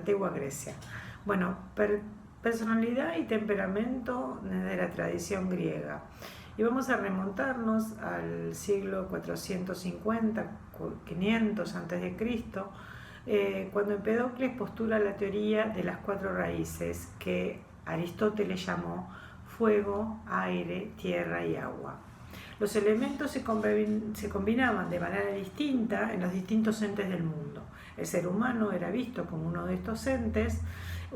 antigua Grecia. Bueno, personalidad y temperamento de la tradición griega. Y vamos a remontarnos al siglo 450, 500 a.C., cuando Empedocles postula la teoría de las 4 raíces que Aristóteles llamó fuego, aire, tierra y agua. Los elementos se combinaban de manera distinta en los distintos entes del mundo. El ser humano era visto como uno de estos entes,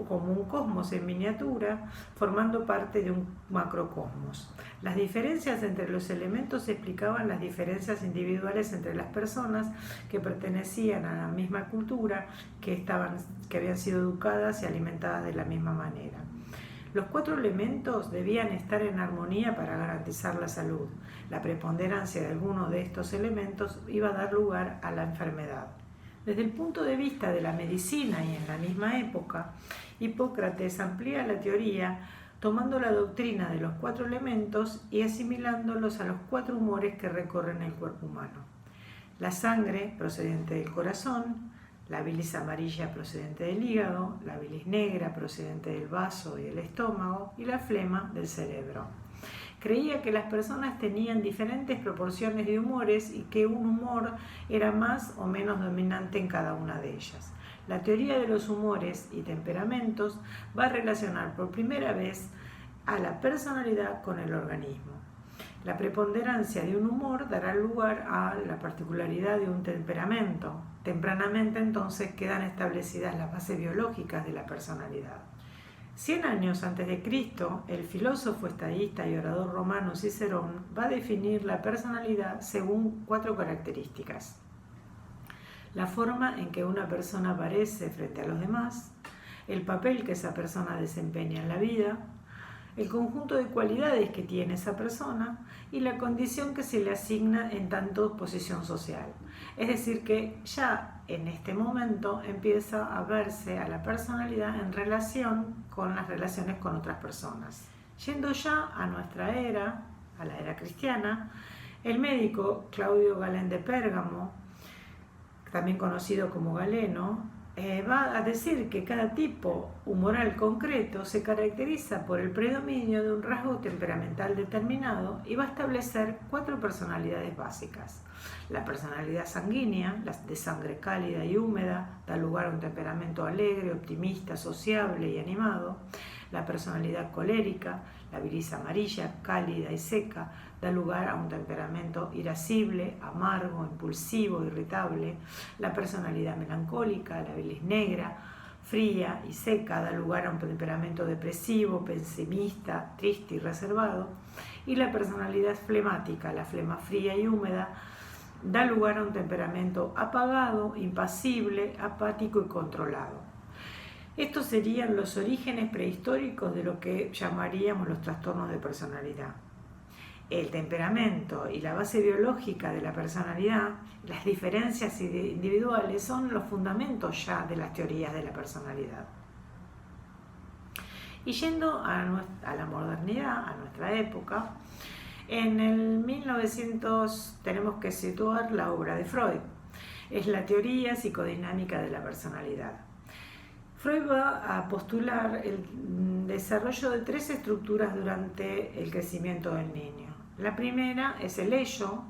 como un cosmos en miniatura, formando parte de un macrocosmos. Las diferencias entre los elementos explicaban las diferencias individuales entre las personas que pertenecían a la misma cultura, que habían sido educadas y alimentadas de la misma manera. Los 4 elementos debían estar en armonía para garantizar la salud. La preponderancia de alguno de estos elementos iba a dar lugar a la enfermedad. Desde el punto de vista de la medicina y en la misma época, Hipócrates amplía la teoría tomando la doctrina de los 4 elementos y asimilándolos a los 4 humores que recorren el cuerpo humano. La sangre procedente del corazón, la bilis amarilla procedente del hígado, la bilis negra procedente del vaso y del estómago y la flema del cerebro. Creía que las personas tenían diferentes proporciones de humores y que un humor era más o menos dominante en cada una de ellas. La teoría de los humores y temperamentos va a relacionar por primera vez a la personalidad con el organismo. La preponderancia de un humor dará lugar a la particularidad de un temperamento. Tempranamente entonces quedan establecidas las bases biológicas de la personalidad. 100 años antes de Cristo, el filósofo, estadista y orador romano Cicerón va a definir la personalidad según 4 características. La forma en que una persona aparece frente a los demás, el papel que esa persona desempeña en la vida, el conjunto de cualidades que tiene esa persona y la condición que se le asigna en tanto posición social. Es decir, que ya en este momento empieza a verse a la personalidad en relación con las relaciones con otras personas. Yendo ya a nuestra era, a la era cristiana, el médico Claudio Galén de Pérgamo, también conocido como Galeno, va a decir que cada tipo humoral concreto se caracteriza por el predominio de un rasgo temperamental determinado y va a establecer 4 personalidades básicas. La personalidad sanguínea, la de sangre cálida y húmeda, da lugar a un temperamento alegre, optimista, sociable y animado. La personalidad colérica, la bilis amarilla, cálida y seca, da lugar a un temperamento irascible, amargo, impulsivo, irritable. La personalidad melancólica, la bilis negra, fría y seca, da lugar a un temperamento depresivo, pesimista, triste y reservado. Y la personalidad flemática, la flema fría y húmeda, da lugar a un temperamento apagado, impasible, apático y controlado. Estos serían los orígenes prehistóricos de lo que llamaríamos los trastornos de personalidad. El temperamento y la base biológica de la personalidad, las diferencias individuales son los fundamentos ya de las teorías de la personalidad. Y yendo a la modernidad, a nuestra época, en el 1900 tenemos que situar la obra de Freud. Es la teoría psicodinámica de la personalidad. Freud va a postular el desarrollo de 3 estructuras durante el crecimiento del niño. La primera es el ello,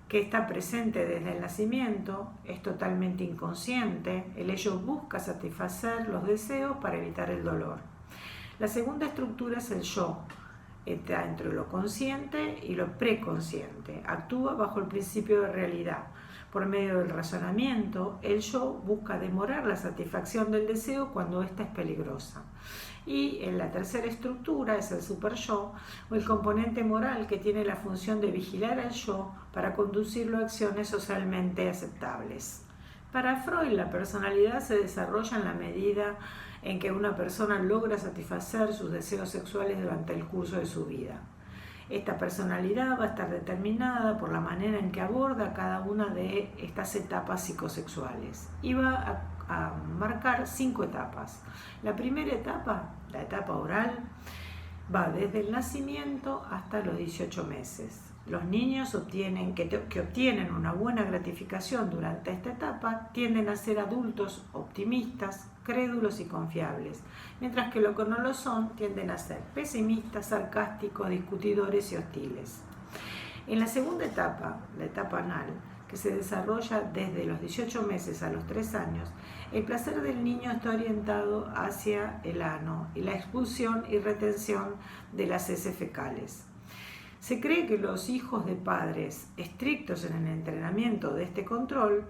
que está presente desde el nacimiento, es totalmente inconsciente. El ello busca satisfacer los deseos para evitar el dolor. La segunda estructura es el yo, está entre lo consciente y lo preconsciente, actúa bajo el principio de realidad. Por medio del razonamiento, el yo busca demorar la satisfacción del deseo cuando ésta es peligrosa. Y en la tercera estructura es el superyo, o el componente moral que tiene la función de vigilar al yo para conducirlo a acciones socialmente aceptables. Para Freud, la personalidad se desarrolla en la medida en que una persona logra satisfacer sus deseos sexuales durante el curso de su vida. Esta personalidad va a estar determinada por la manera en que aborda cada una de estas etapas psicosexuales y va a marcar 5 etapas. La primera etapa, la etapa oral, va desde el nacimiento hasta los 18 meses. Los niños que obtienen una buena gratificación durante esta etapa tienden a ser adultos optimistas, crédulos y confiables, mientras que los que no lo son tienden a ser pesimistas, sarcásticos, discutidores y hostiles. En la segunda etapa, la etapa anal, que se desarrolla desde los 18 meses a los 3 años, el placer del niño está orientado hacia el ano y la expulsión y retención de las heces fecales. Se cree que los hijos de padres estrictos en el entrenamiento de este control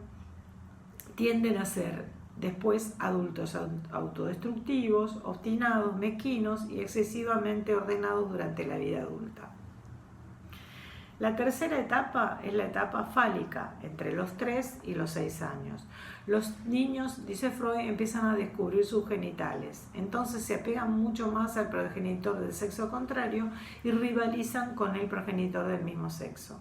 tienden a ser después adultos autodestructivos, obstinados, mezquinos y excesivamente ordenados durante la vida adulta. La tercera etapa es la etapa fálica, entre los 3 y los 6 años. Los niños, dice Freud, empiezan a descubrir sus genitales, entonces se apegan mucho más al progenitor del sexo contrario y rivalizan con el progenitor del mismo sexo.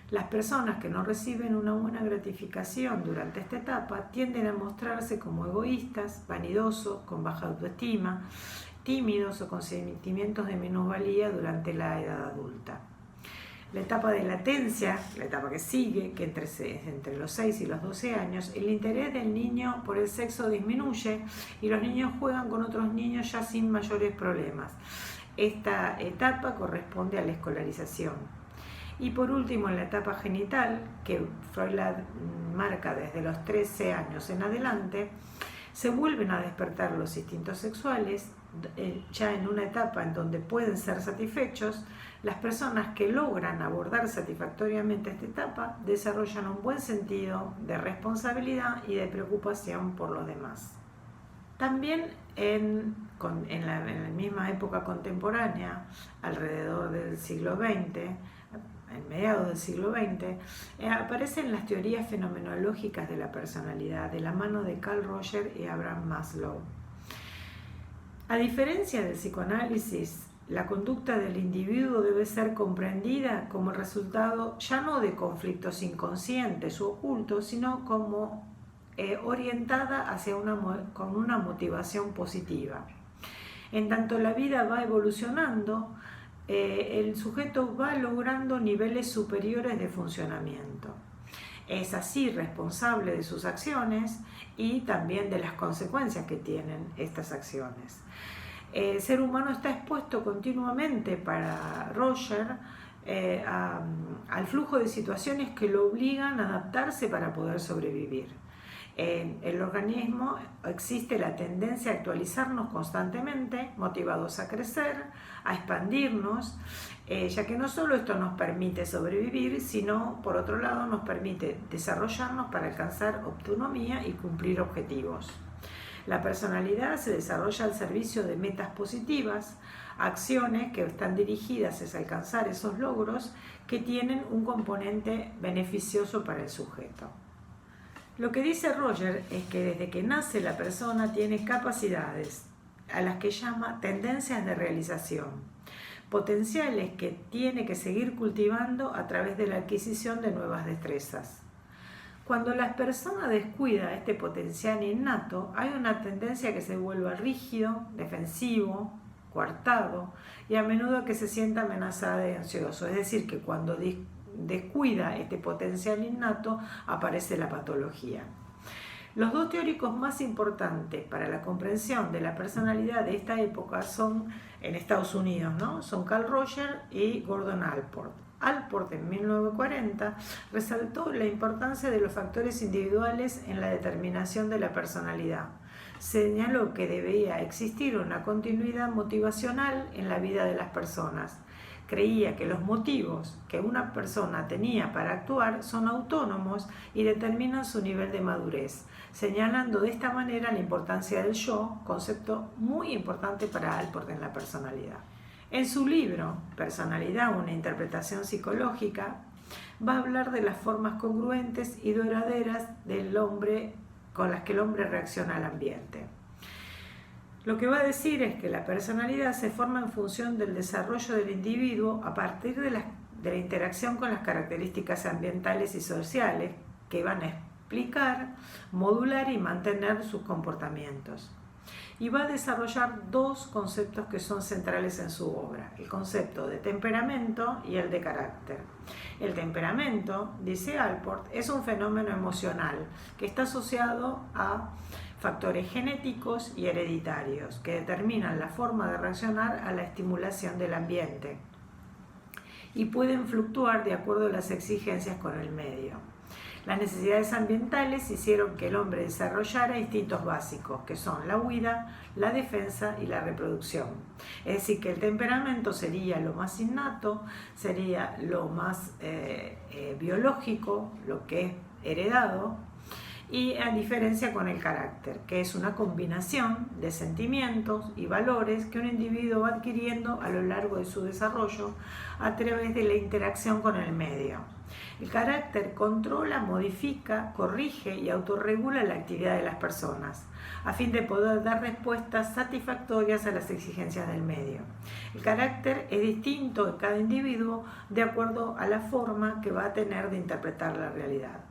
Las personas que no reciben una buena gratificación durante esta etapa tienden a mostrarse como egoístas, vanidosos, con baja autoestima, tímidos o con sentimientos de minusvalía durante la edad adulta. La etapa de latencia, la etapa que sigue, que entre los 6 y los 12 años, el interés del niño por el sexo disminuye y los niños juegan con otros niños ya sin mayores problemas. Esta etapa corresponde a la escolarización. Y por último, en la etapa genital, que Freud la marca desde los 13 años en adelante, se vuelven a despertar los instintos sexuales, ya en una etapa en donde pueden ser satisfechos. Las personas que logran abordar satisfactoriamente esta etapa desarrollan un buen sentido de responsabilidad y de preocupación por los demás. También en la misma época contemporánea, alrededor del siglo XX, en mediados del siglo XX, aparecen las teorías fenomenológicas de la personalidad de la mano de Carl Rogers y Abraham Maslow. A diferencia del psicoanálisis, la conducta del individuo debe ser comprendida como el resultado ya no de conflictos inconscientes o ocultos, sino como orientada con una motivación positiva. En tanto la vida va evolucionando, el sujeto va logrando niveles superiores de funcionamiento. Es así responsable de sus acciones y también de las consecuencias que tienen estas acciones. El ser humano está expuesto continuamente, para Roger, al flujo de situaciones que lo obligan a adaptarse para poder sobrevivir. En el organismo existe la tendencia a actualizarnos constantemente, motivados a crecer, a expandirnos, ya que no solo esto nos permite sobrevivir, sino por otro lado nos permite desarrollarnos para alcanzar autonomía y cumplir objetivos. La personalidad se desarrolla al servicio de metas positivas, acciones que están dirigidas a alcanzar esos logros que tienen un componente beneficioso para el sujeto. Lo que dice Roger es que desde que nace la persona tiene capacidades a las que llama tendencias de realización, potenciales que tiene que seguir cultivando a través de la adquisición de nuevas destrezas. Cuando la persona descuida este potencial innato, hay una tendencia a que se vuelva rígido, defensivo, coartado y a menudo que se sienta amenazado y ansioso. Es decir, que cuando descuida este potencial innato, aparece la patología. Los dos teóricos más importantes para la comprensión de la personalidad de esta época son, en Estados Unidos, ¿no? Son Carl Rogers y Gordon Allport. Allport en 1940 resaltó la importancia de los factores individuales en la determinación de la personalidad. Señaló que debía existir una continuidad motivacional en la vida de las personas. Creía que los motivos que una persona tenía para actuar son autónomos y determinan su nivel de madurez, señalando de esta manera la importancia del yo, concepto muy importante para Allport en la personalidad. En su libro, Personalidad, una interpretación psicológica, va a hablar de las formas congruentes y duraderas del hombre con las que el hombre reacciona al ambiente. Lo que va a decir es que la personalidad se forma en función del desarrollo del individuo a partir de la interacción con las características ambientales y sociales que van a explicar, modular y mantener sus comportamientos. Y va a desarrollar dos conceptos que son centrales en su obra, el concepto de temperamento y el de carácter. El temperamento, dice Allport, es un fenómeno emocional que está asociado a factores genéticos y hereditarios que determinan la forma de reaccionar a la estimulación del ambiente y pueden fluctuar de acuerdo a las exigencias con el medio. Las necesidades ambientales hicieron que el hombre desarrollara instintos básicos, que son la huida, la defensa y la reproducción. Es decir, que el temperamento sería lo más innato, sería lo más biológico, lo que es heredado, y a diferencia con el carácter, que es una combinación de sentimientos y valores que un individuo va adquiriendo a lo largo de su desarrollo a través de la interacción con el medio. El carácter controla, modifica, corrige y autorregula la actividad de las personas, a fin de poder dar respuestas satisfactorias a las exigencias del medio. El carácter es distinto en cada individuo de acuerdo a la forma que va a tener de interpretar la realidad.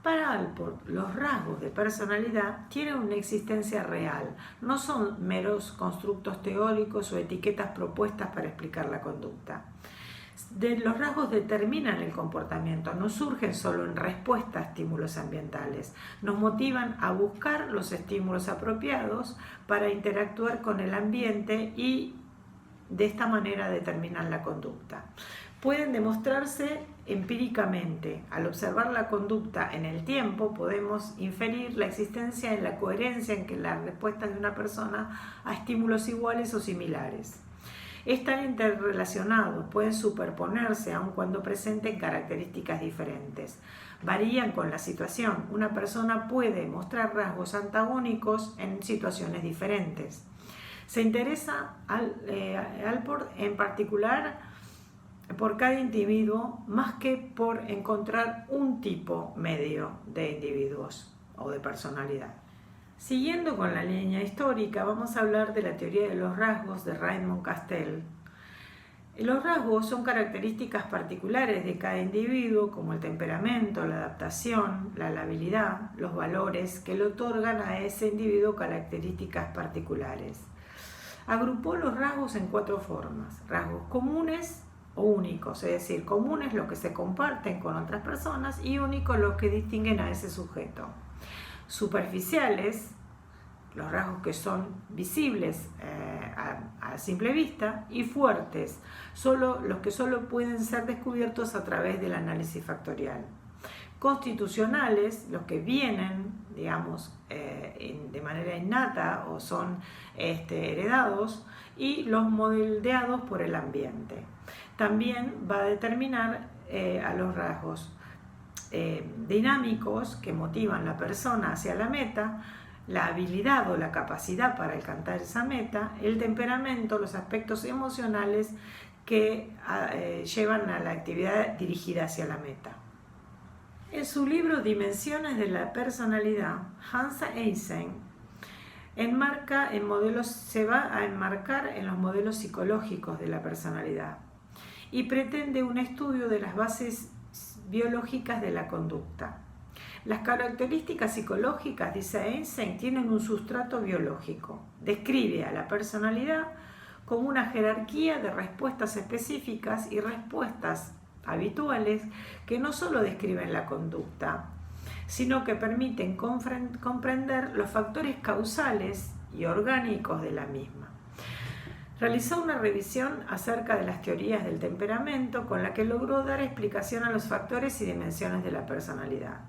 Para Allport, los rasgos de personalidad tienen una existencia real, no son meros constructos teóricos o etiquetas propuestas para explicar la conducta. Los rasgos determinan el comportamiento, no surgen solo en respuesta a estímulos ambientales, nos motivan a buscar los estímulos apropiados para interactuar con el ambiente y de esta manera determinan la conducta. Pueden demostrarse empíricamente. Al observar la conducta en el tiempo, podemos inferir la existencia en la coherencia en que las respuestas de una persona a estímulos iguales o similares. Están interrelacionados, pueden superponerse aun cuando presenten características diferentes. Varían con la situación. Una persona puede mostrar rasgos antagónicos en situaciones diferentes. Se interesa Allport en particular por cada individuo más que por encontrar un tipo medio de individuos o de personalidad. Siguiendo con la línea histórica, vamos a hablar de la teoría de los rasgos de Raymond Castell. Los rasgos son características particulares de cada individuo, como el temperamento, la adaptación, la habilidad, los valores que le otorgan a ese individuo características particulares. Agrupó los rasgos en 4 formas: rasgos comunes o únicos, es decir, comunes los que se comparten con otras personas y únicos los que distinguen a ese sujeto. Superficiales, los rasgos que son visibles a simple vista, y fuertes, los que solo pueden ser descubiertos a través del análisis factorial. Constitucionales, los que vienen, digamos, de manera innata o son heredados, y los moldeados por el ambiente. También va a determinar a los rasgos dinámicos que motivan a la persona hacia la meta, la habilidad o la capacidad para alcanzar esa meta, el temperamento, los aspectos emocionales que llevan a la actividad dirigida hacia la meta. En su libro Dimensiones de la Personalidad, Hans Eysenck se va a enmarcar en los modelos psicológicos de la personalidad y pretende un estudio de las bases biológicas de la conducta. Las características psicológicas, dice Eysenck, tienen un sustrato biológico. Describe a la personalidad como una jerarquía de respuestas específicas y respuestas habituales que no solo describen la conducta, sino que permiten comprender los factores causales y orgánicos de la misma. Realizó una revisión acerca de las teorías del temperamento con la que logró dar explicación a los factores y dimensiones de la personalidad.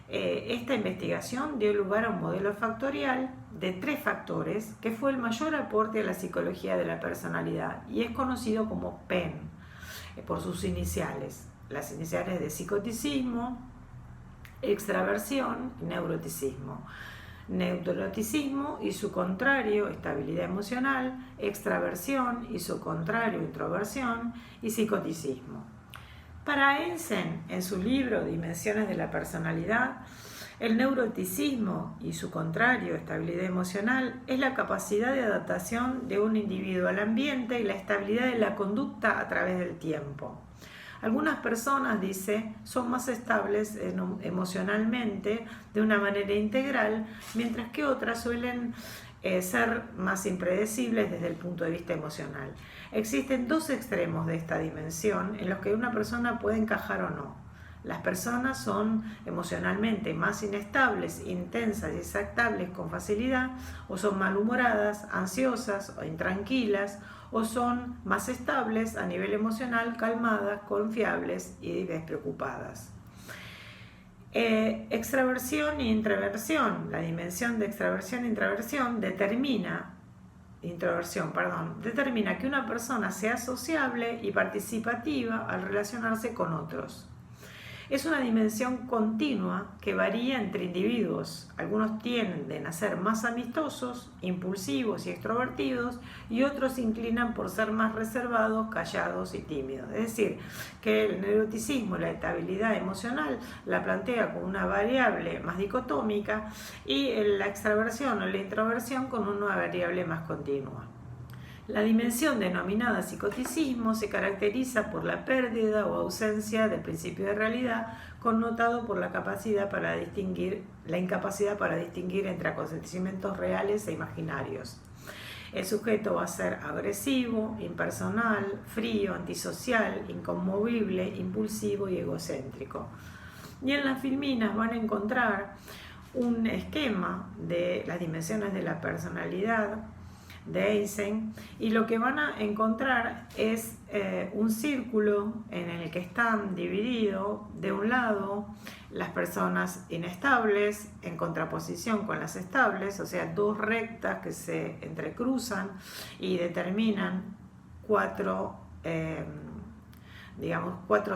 Esta investigación dio lugar a un modelo factorial de 3 factores que fue el mayor aporte a la psicología de la personalidad y es conocido como PEN por sus iniciales, las iniciales de psicoticismo, extraversión y neuroticismo. Neuroticismo y su contrario, estabilidad emocional, extraversión y su contrario, introversión, y psicoticismo. Para Eysenck, en su libro Dimensiones de la Personalidad, el neuroticismo y su contrario, estabilidad emocional, es la capacidad de adaptación de un individuo al ambiente y la estabilidad de la conducta a través del tiempo. Algunas personas, dice, son más estables emocionalmente de una manera integral, mientras que otras suelen ser más impredecibles desde el punto de vista emocional. Existen 2 extremos de esta dimensión en los que una persona puede encajar o no. Las personas son emocionalmente más inestables, intensas y exaltables con facilidad, o son malhumoradas, ansiosas o intranquilas, o son más estables a nivel emocional, calmadas, confiables y despreocupadas. Extraversión e introversión. La dimensión de extraversión e introversión determina que una persona sea sociable y participativa al relacionarse con otros. Es una dimensión continua que varía entre individuos. Algunos tienden a ser más amistosos, impulsivos y extrovertidos, y otros se inclinan por ser más reservados, callados y tímidos. Es decir, que el neuroticismo, la estabilidad emocional, la plantea como una variable más dicotómica y la extraversión o la introversión con una variable más continua. La dimensión denominada psicoticismo se caracteriza por la pérdida o ausencia del principio de realidad, connotado por la incapacidad para distinguir entre acontecimientos reales e imaginarios. El sujeto va a ser agresivo, impersonal, frío, antisocial, inconmovible, impulsivo y egocéntrico. Y en las filminas van a encontrar un esquema de las dimensiones de la personalidad de Eysenck, y lo que van a encontrar es un círculo en el que están divididos de un lado las personas inestables en contraposición con las estables, o sea, dos rectas que se entrecruzan y determinan cuatro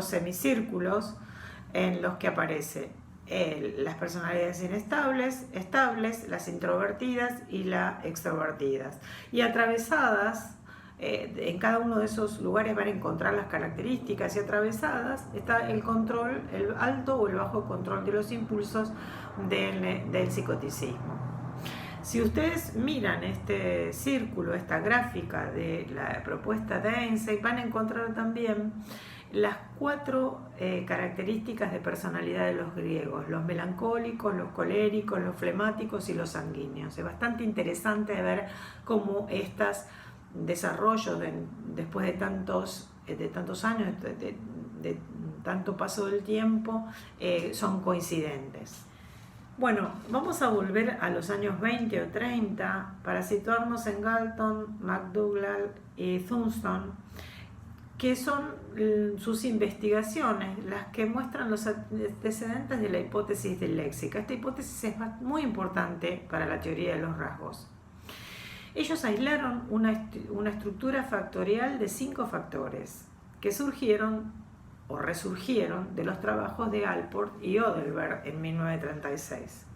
semicírculos en los que aparece las personalidades inestables, estables, las introvertidas y las extrovertidas. Y atravesadas, en cada uno de esos lugares van a encontrar las características, y atravesadas está el control, el alto o el bajo control de los impulsos del psicoticismo. Si ustedes miran este círculo, esta gráfica de la propuesta de Eysenck, van a encontrar también las cuatro características de personalidad de los griegos: los melancólicos, los coléricos, los flemáticos y los sanguíneos. Es bastante interesante ver cómo estos desarrollos después de tantos años, de tanto paso del tiempo, son coincidentes. Bueno, vamos a volver a los años 20 o 30 para situarnos en Galton, McDougall y Thurston, que son sus investigaciones las que muestran los antecedentes de la hipótesis disléxica. Esta hipótesis es muy importante para la teoría de los rasgos. Ellos aislaron una estructura factorial de 5 factores que surgieron o resurgieron de los trabajos de Alport y Odelberg en 1936.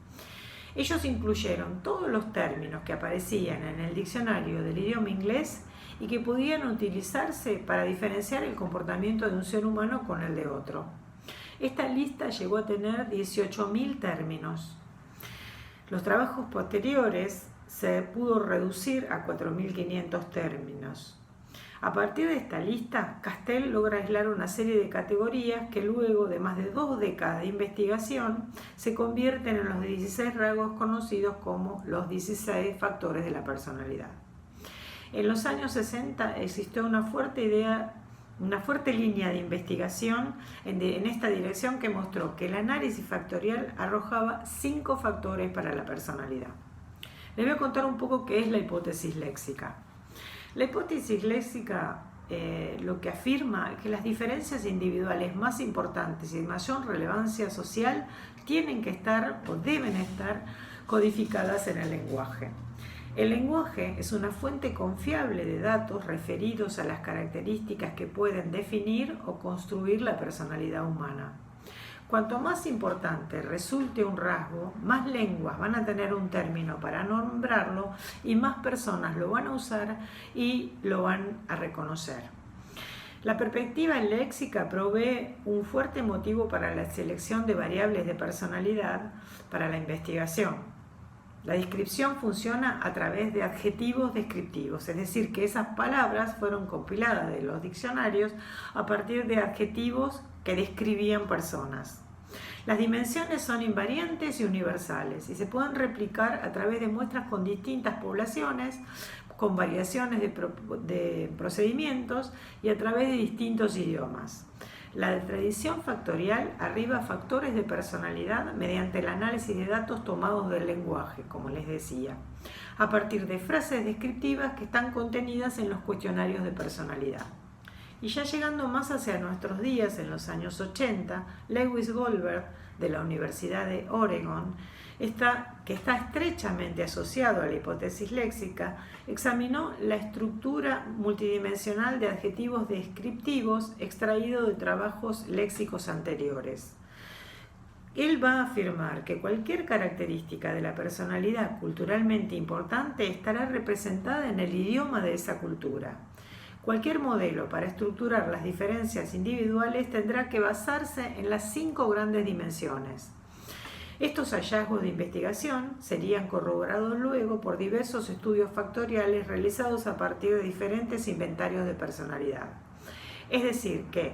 Ellos incluyeron todos los términos que aparecían en el diccionario del idioma inglés y que podían utilizarse para diferenciar el comportamiento de un ser humano con el de otro. Esta lista llegó a tener 18.000 términos. Los trabajos posteriores se pudo reducir a 4.500 términos. A partir de esta lista, Castell logra aislar una serie de categorías que luego de más de 2 décadas de investigación se convierten en los 16 rasgos conocidos como los 16 factores de la personalidad. En los años 60 existió una fuerte línea de investigación en esta dirección que mostró que el análisis factorial arrojaba 5 factores para la personalidad. Les voy a contar un poco qué es la hipótesis léxica. La hipótesis léxica lo que afirma es que las diferencias individuales más importantes y de mayor relevancia social tienen que estar o deben estar codificadas en el lenguaje. El lenguaje es una fuente confiable de datos referidos a las características que pueden definir o construir la personalidad humana. Cuanto más importante resulte un rasgo, más lenguas van a tener un término para nombrarlo y más personas lo van a usar y lo van a reconocer. La perspectiva léxica provee un fuerte motivo para la selección de variables de personalidad para la investigación. La descripción funciona a través de adjetivos descriptivos, es decir, que esas palabras fueron compiladas de los diccionarios a partir de adjetivos que describían personas. Las dimensiones son invariantes y universales y se pueden replicar a través de muestras con distintas poblaciones, con variaciones de procedimientos y a través de distintos idiomas. La tradición factorial arriba factores de personalidad mediante el análisis de datos tomados del lenguaje, como les decía, a partir de frases descriptivas que están contenidas en los cuestionarios de personalidad. Y ya llegando más hacia nuestros días, en los años 80, Lewis Goldberg, de la Universidad de Oregon, que está estrechamente asociado a la hipótesis léxica, examinó la estructura multidimensional de adjetivos descriptivos extraído de trabajos léxicos anteriores. Él va a afirmar que cualquier característica de la personalidad culturalmente importante estará representada en el idioma de esa cultura. Cualquier modelo para estructurar las diferencias individuales tendrá que basarse en las 5 grandes dimensiones. Estos hallazgos de investigación serían corroborados luego por diversos estudios factoriales realizados a partir de diferentes inventarios de personalidad. Es decir, que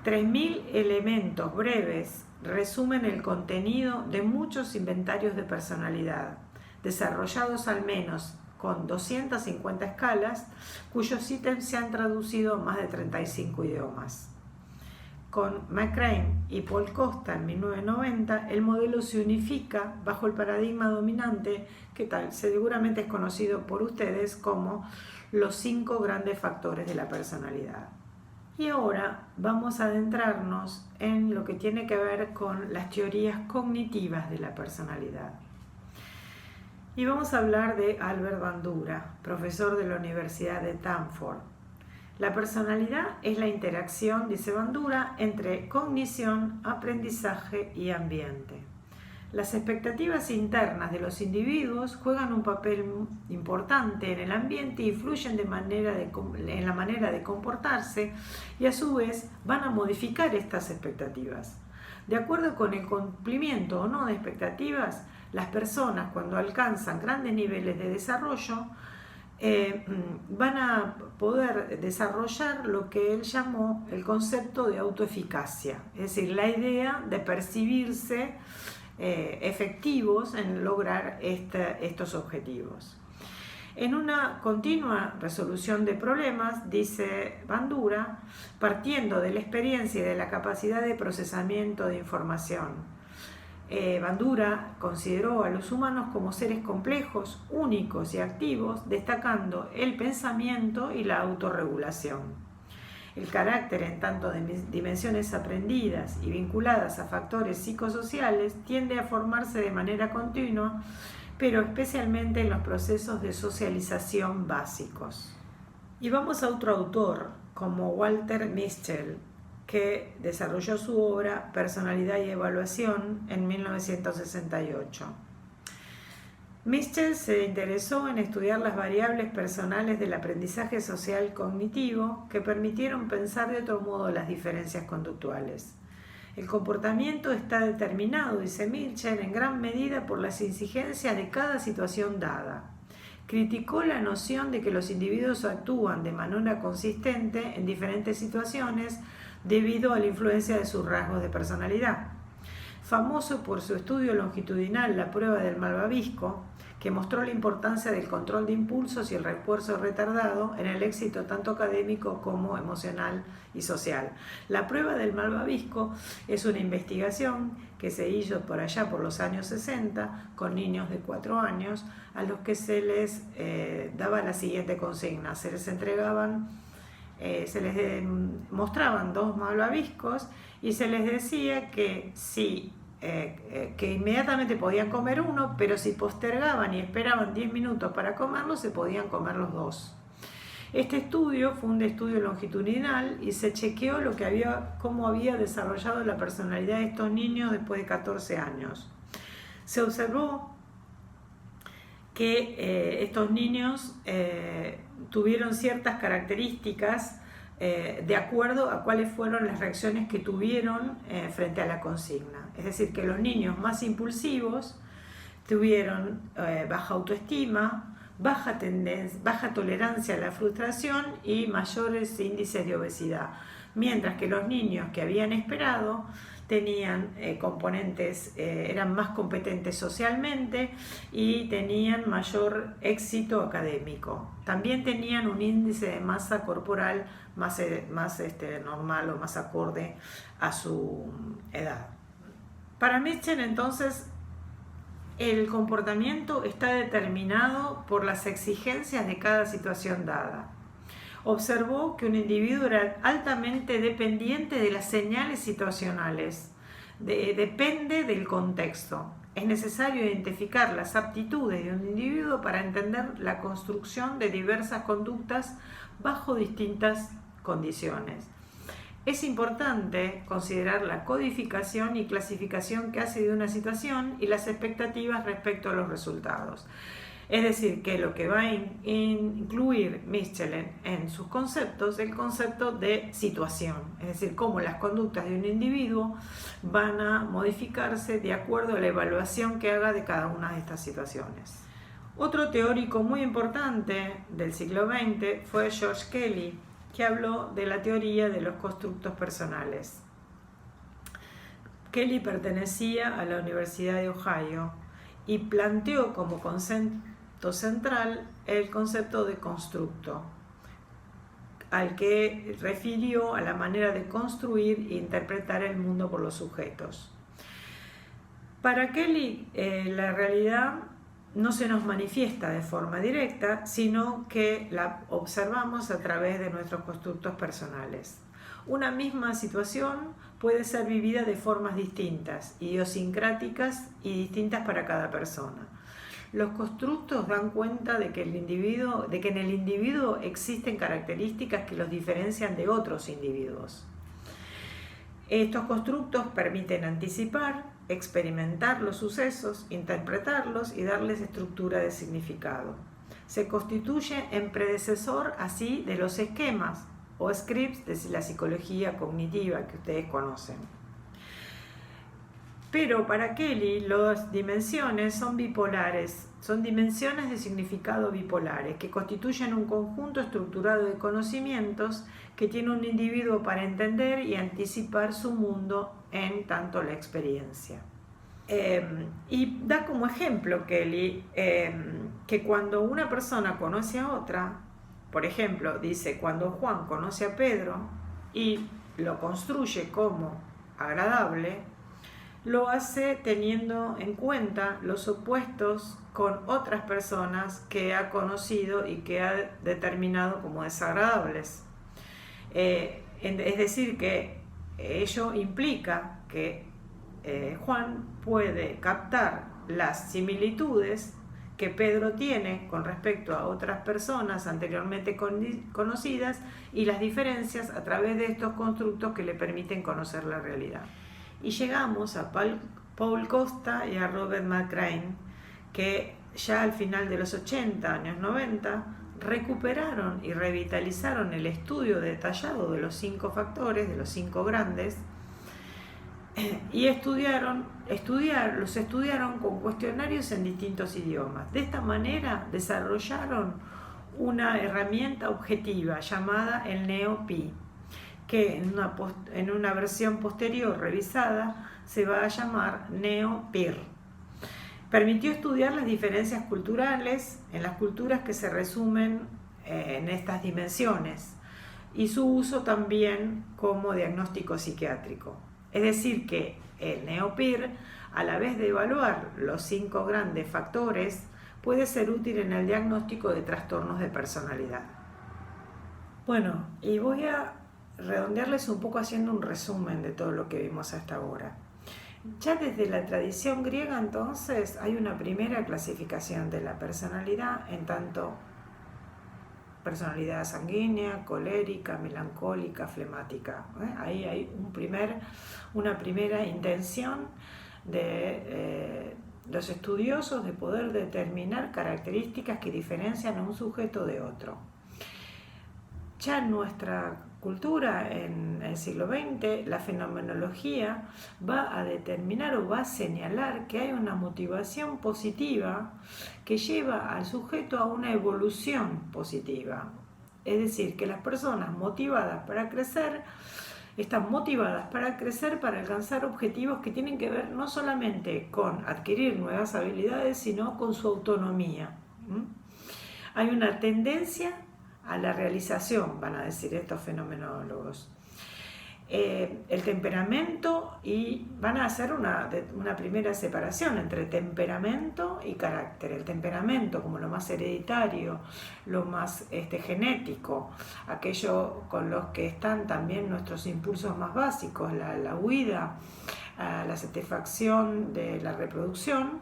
3.000 elementos breves resumen el contenido de muchos inventarios de personalidad, desarrollados al menos con 250 escalas, cuyos ítems se han traducido a más de 35 idiomas. Con McCrane y Paul Costa en 1990, el modelo se unifica bajo el paradigma dominante que seguramente es conocido por ustedes como los 5 grandes factores de la personalidad. Y ahora vamos a adentrarnos en lo que tiene que ver con las teorías cognitivas de la personalidad. Y vamos a hablar de Albert Bandura, profesor de la Universidad de Stanford. La personalidad es la interacción, dice Bandura, entre cognición, aprendizaje y ambiente. Las expectativas internas de los individuos juegan un papel importante en el ambiente y influyen en la manera de comportarse y a su vez van a modificar estas expectativas. De acuerdo con el cumplimiento o no de expectativas, las personas cuando alcanzan grandes niveles de desarrollo van a poder desarrollar lo que él llamó el concepto de autoeficacia, es decir, la idea de percibirse efectivos en lograr estos objetivos. En una continua resolución de problemas, dice Bandura, partiendo de la experiencia y de la capacidad de procesamiento de información. Bandura consideró a los humanos como seres complejos, únicos y activos, destacando el pensamiento y la autorregulación. El carácter, en tanto de dimensiones aprendidas y vinculadas a factores psicosociales, tiende a formarse de manera continua, pero especialmente en los procesos de socialización básicos. Y vamos a otro autor, como Walter Mischel, que desarrolló su obra Personalidad y Evaluación en 1968. Mischel se interesó en estudiar las variables personales del aprendizaje social cognitivo que permitieron pensar de otro modo las diferencias conductuales. El comportamiento está determinado, dice Mischel, en gran medida por las exigencias de cada situación dada. Criticó la noción de que los individuos actúan de manera consistente en diferentes situaciones debido a la influencia de sus rasgos de personalidad. Famoso por su estudio longitudinal, la prueba del malvavisco, que mostró la importancia del control de impulsos y el refuerzo retardado en el éxito tanto académico como emocional y social. La prueba del malvavisco es una investigación que se hizo por allá por los años 60 con niños de 4 años a los que se les daba la siguiente consigna: se les entregaban, se les mostraban 2 malvaviscos y se les decía que que inmediatamente podían comer uno, pero si postergaban y esperaban 10 minutos para comerlo, se podían comer los 2. Este estudio fue un estudio longitudinal y se chequeó cómo había desarrollado la personalidad de estos niños después de 14 años. Se observó que estos niños tuvieron ciertas características de acuerdo a cuáles fueron las reacciones que tuvieron frente a la consigna. Es decir, que los niños más impulsivos tuvieron baja autoestima, baja tolerancia a la frustración y mayores índices de obesidad, mientras que los niños que habían esperado tenían componentes, eran más competentes socialmente y tenían mayor éxito académico. También tenían un índice de masa corporal más normal o más acorde a su edad. Para Mitchell, entonces, el comportamiento está determinado por las exigencias de cada situación dada. Observó que un individuo era altamente dependiente de las señales situacionales, depende del contexto. Es necesario identificar las aptitudes de un individuo para entender la construcción de diversas conductas bajo distintas condiciones. Es importante considerar la codificación y clasificación que hace de una situación y las expectativas respecto a los resultados. Es decir, que lo que va a incluir Mitchell en sus conceptos es el concepto de situación, es decir, cómo las conductas de un individuo van a modificarse de acuerdo a la evaluación que haga de cada una de estas situaciones. Otro teórico muy importante del siglo XX fue George Kelly, que habló de la teoría de los constructos personales. Kelly pertenecía a la Universidad de Ohio y planteó como concepto central el concepto de constructo, al que refirió a la manera de construir e interpretar el mundo por los sujetos. Para Kelly, la realidad no se nos manifiesta de forma directa, sino que la observamos a través de nuestros constructos personales. Una misma situación puede ser vivida de formas distintas, idiosincráticas y distintas para cada persona. Los constructos dan cuenta de que en el individuo existen características que los diferencian de otros individuos. Estos constructos permiten anticipar, experimentar los sucesos, interpretarlos y darles estructura de significado. Se constituye en predecesor así de los esquemas o scripts de la psicología cognitiva que ustedes conocen. Pero para Kelly las dimensiones son bipolares, son dimensiones de significado bipolares que constituyen un conjunto estructurado de conocimientos que tiene un individuo para entender y anticipar su mundo en tanto la experiencia. Y da como ejemplo Kelly que cuando una persona conoce a otra, por ejemplo, dice cuando Juan conoce a Pedro y lo construye como agradable, lo hace teniendo en cuenta los opuestos con otras personas que ha conocido y que ha determinado como desagradables. Es decir, que ello implica que Juan puede captar las similitudes que Pedro tiene con respecto a otras personas anteriormente conocidas y las diferencias a través de estos constructos que le permiten conocer la realidad. Y llegamos a Paul Costa y a Robert McCrane, que ya al final de los 80, años 90, recuperaron y revitalizaron el estudio detallado de los 5 factores, de los 5 grandes, y los estudiaron con cuestionarios en distintos idiomas. De esta manera desarrollaron una herramienta objetiva llamada el NeoPi, que en una versión posterior revisada se va a llamar NeoPIR. Permitió estudiar las diferencias culturales en las culturas que se resumen en estas dimensiones y su uso también como diagnóstico psiquiátrico. Es decir, que el NeoPIR, a la vez de evaluar los 5 grandes factores, puede ser útil en el diagnóstico de trastornos de personalidad. Bueno, y voy a redondearles un poco haciendo un resumen de todo lo que vimos hasta ahora. Ya desde la tradición griega, entonces, hay una primera clasificación de la personalidad en tanto personalidad sanguínea, colérica, melancólica, flemática. Ahí hay una primera intención de los estudiosos de poder determinar características que diferencian a un sujeto de otro. Ya en nuestra cultura, en el siglo XX, la fenomenología va a determinar o va a señalar que hay una motivación positiva que lleva al sujeto a una evolución positiva. Es decir, que las personas motivadas para crecer están motivadas para crecer, para alcanzar objetivos que tienen que ver no solamente con adquirir nuevas habilidades, sino con su autonomía. Hay una tendencia a la realización, van a decir estos fenomenólogos. El temperamento, y van a hacer una primera separación entre temperamento y carácter. El temperamento como lo más hereditario, lo más genético, aquello con los que están también nuestros impulsos más básicos, la huida, la satisfacción de la reproducción,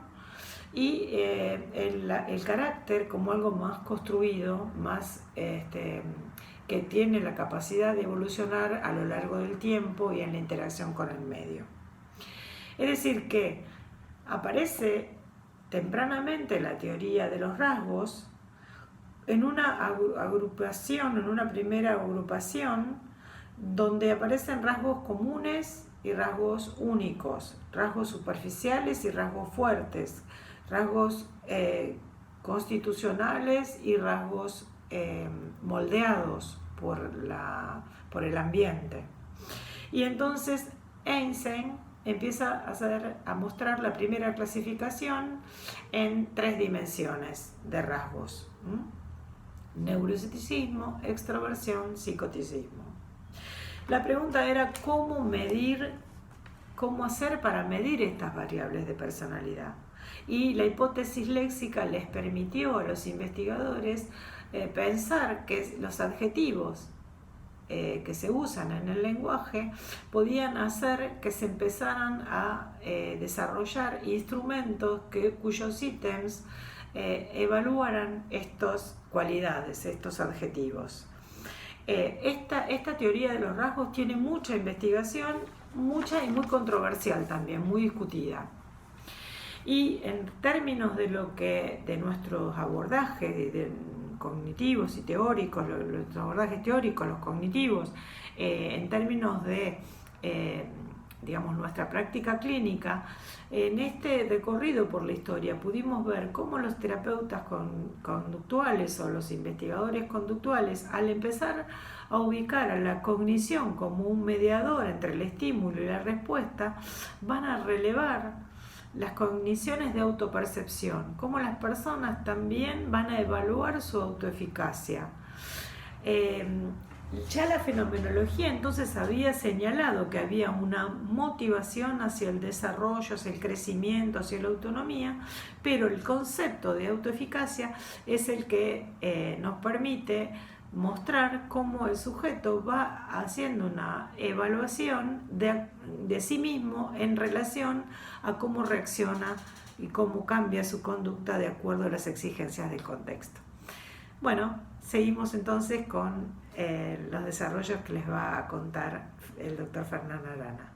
y el carácter como algo más construido, más que tiene la capacidad de evolucionar a lo largo del tiempo y en la interacción con el medio. Es decir, que aparece tempranamente la teoría de los rasgos en una agrupación, en una primera agrupación, donde aparecen rasgos comunes y rasgos únicos, rasgos superficiales y rasgos fuertes, rasgos constitucionales y rasgos moldeados por el ambiente. Y entonces Einstein empieza a mostrar la primera clasificación en 3 dimensiones de rasgos: neuroticismo, extroversión, psicoticismo. La pregunta era cómo hacer para medir estas variables de personalidad. Y la hipótesis léxica les permitió a los investigadores pensar que los adjetivos que se usan en el lenguaje podían hacer que se empezaran a desarrollar instrumentos cuyos ítems evaluaran estas cualidades, estos adjetivos. Esta teoría de los rasgos tiene mucha investigación, mucha y muy controversial también, muy discutida. Y en términos de nuestros abordajes cognitivos y teóricos, los abordajes teóricos, los cognitivos, en términos de nuestra práctica clínica, en este recorrido por la historia pudimos ver cómo los terapeutas conductuales o los investigadores conductuales, al empezar a ubicar a la cognición como un mediador entre el estímulo y la respuesta, van a relevar las cogniciones de autopercepción, cómo las personas también van a evaluar su autoeficacia. Ya la fenomenología entonces había señalado que había una motivación hacia el desarrollo, hacia el crecimiento, hacia la autonomía, pero el concepto de autoeficacia es el que nos permite mostrar cómo el sujeto va haciendo una evaluación de sí mismo en relación a cómo reacciona y cómo cambia su conducta de acuerdo a las exigencias del contexto. Bueno, seguimos entonces con los desarrollos que les va a contar el doctor Fernando Arana.